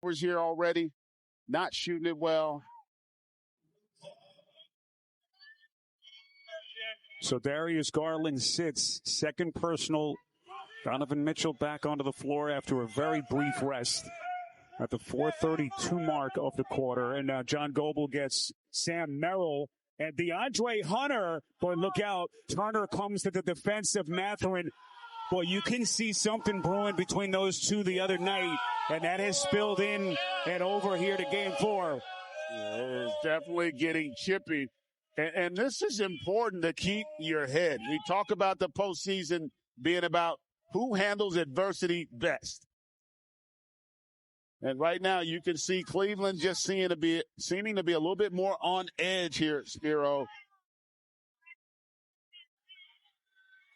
Was here already, not shooting it well. So Darius Garland sits, second personal. Donovan Mitchell back onto the floor after a very brief rest at the 4:32 mark of the quarter. And now John Goble gets Sam Merrill and DeAndre Hunter. Boy, look out. Turner comes to the defense of Mathurin. Boy, you can see something brewing between those two the other night, and that has spilled in and over here to game 4. Yeah, it's definitely getting chippy. And this is important to keep your head. We talk about the postseason being about who handles adversity best. And right now you can see Cleveland just seeming to be a little bit more on edge here, Spiro.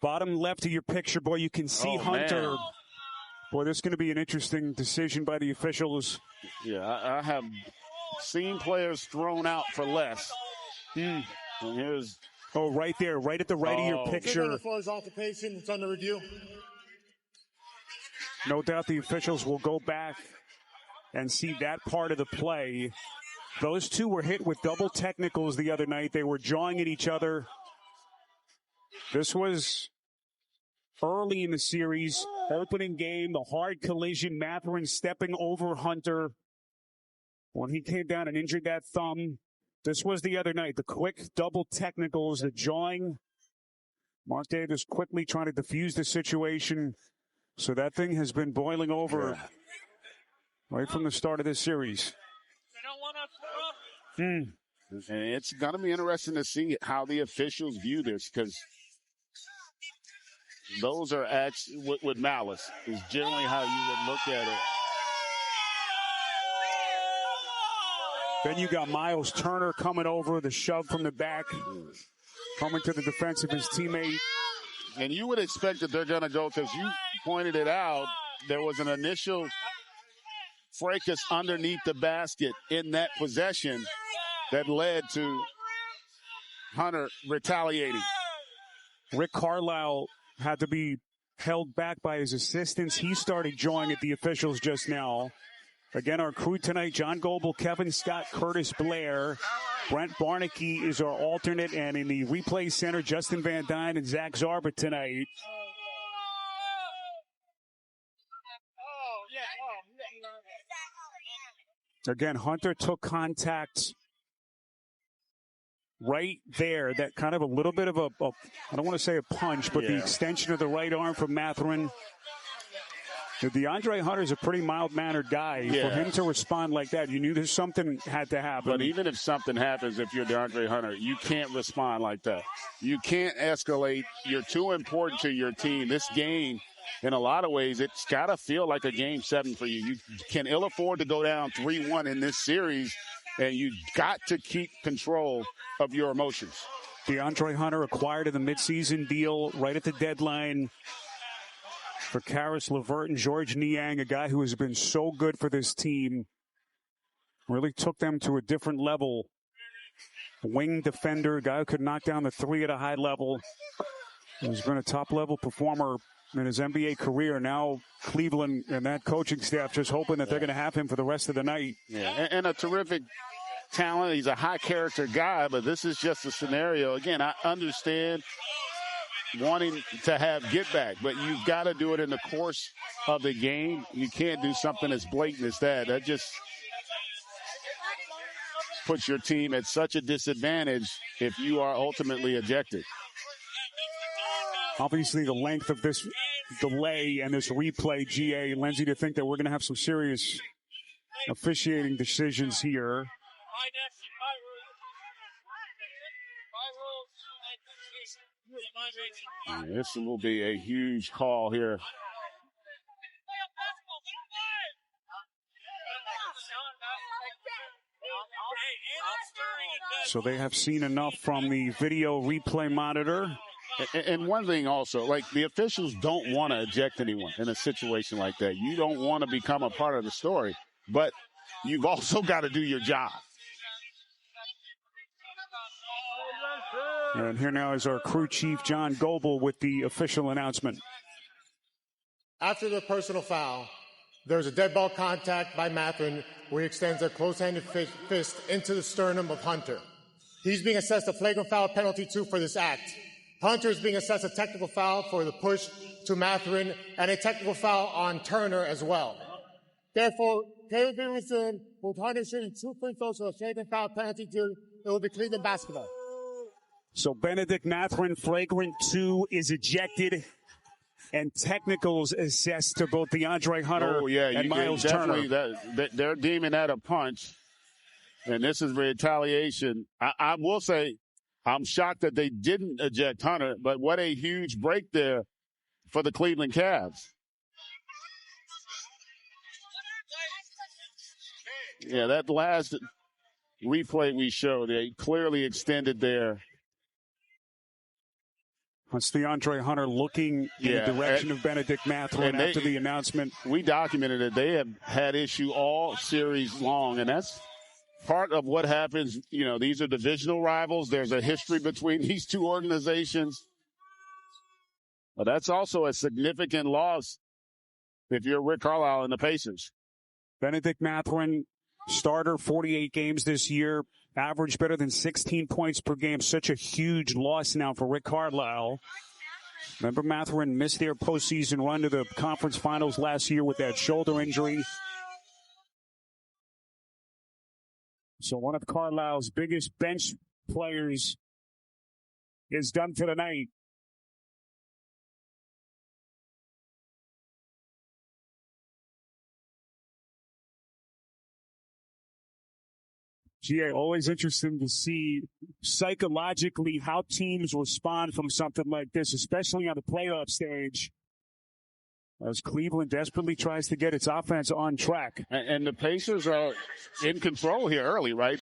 Bottom left of your picture, boy, you can see Hunter. Man. Boy, this is going to be an interesting decision by the officials. Yeah, I have seen players thrown out for less. And here's right there, right at the right of your picture. Altercation, it's under review. No doubt the officials will go back and see that part of the play. Those two were hit with double technicals the other night. They were jawing at each other. This was early in the series, opening game, the hard collision, Mathurin stepping over Hunter when he came down and injured that thumb. This was the other night, the quick double technicals, the jawing. Mark Davis quickly trying to defuse the situation. So that thing has been boiling over right from the start of this series. And it's going to be interesting to see how the officials view this, because those are acts with malice is generally how you would look at it. Then you got Miles Turner coming over, the shove from the back, coming to the defense of his teammate. And you would expect that they're going to go, because you pointed it out, there was an initial fracas underneath the basket in that possession that led to Hunter retaliating. Rick Carlisle had to be held back by his assistants. He started jawing at the officials just now. Again, our crew tonight, John Goble, Kevin Scott, Curtis Blair. Brent Barnaky is our alternate, and in the replay center, Justin Van Dyne and Zach Zarba tonight. Again, Hunter took contact right there. That kind of a little bit of I don't want to say a punch, but the extension of the right arm from Mathurin. DeAndre Hunter's a pretty mild-mannered guy. For him to respond like that, you knew there's something had to happen. But even if something happens, if you're DeAndre Hunter, you can't respond like that. You can't escalate. You're too important to your team. This game, in a lot of ways, it's got to feel like a Game 7 for you. You can ill afford to go down 3-1 in this series, and you got to keep control of your emotions. DeAndre Hunter acquired in the midseason deal right at the deadline for Karis LeVert and George Niang, a guy who has been so good for this team. Really took them to a different level. Wing defender, guy who could knock down the three at a high level. He's been a top-level performer in his NBA career. Now Cleveland and that coaching staff just hoping that they're going to have him for the rest of the night. Yeah, and a terrific talent. He's a high-character guy, but this is just a scenario. Again, I understand wanting to have get back, but you've got to do it in the course of the game. You can't do something as blatant as that. That just puts your team at such a disadvantage if you are ultimately ejected. Obviously, the length of this delay and this replay, GA, lends you to think that we're going to have some serious officiating decisions here. This will be a huge call here. So they have seen enough from the video replay monitor. And one thing also, like, the officials don't want to eject anyone in a situation like that. You don't want to become a part of the story, but you've also got to do your job. And here now is our crew chief, John Goble, with the official announcement. After the personal foul, There's a dead ball contact by Matherin where he extends a close-handed fist into the sternum of Hunter. He's being assessed a flagrant foul penalty 2 for this act. Hunter is being assessed a technical foul for the push to Matherin and a technical foul on Turner as well. Therefore, play will be resumed with Hunter shooting 2 free throws for a flagrant foul penalty 2. It will be Cleveland basketball. So Benedict Matherin, flagrant 2, is ejected, and technicals assessed to both DeAndre Hunter and Miles Turner. They're deeming that a punch, and this is retaliation. I will say I'm shocked that they didn't eject Hunter, but what a huge break there for the Cleveland Cavs. Yeah, that last replay we showed, they clearly extended there. That's DeAndre Hunter looking in the direction of Benedict Matherin after the announcement. We documented it. They have had issue all series long, and that's part of what happens. You know, these are divisional rivals. There's a history between these two organizations. But that's also a significant loss if you're Rick Carlisle and the Pacers. Benedict Matherin, starter, 48 games this year, average better than 16 points per game. Such a huge loss now for Rick Carlisle. Remember, Matherin missed their postseason run to the conference finals last year with that shoulder injury. So one of Carlisle's biggest bench players is done for the night. GA, always interesting to see psychologically how teams respond from something like this, especially on the playoff stage, as Cleveland desperately tries to get its offense on track. And the Pacers are in control here early, right?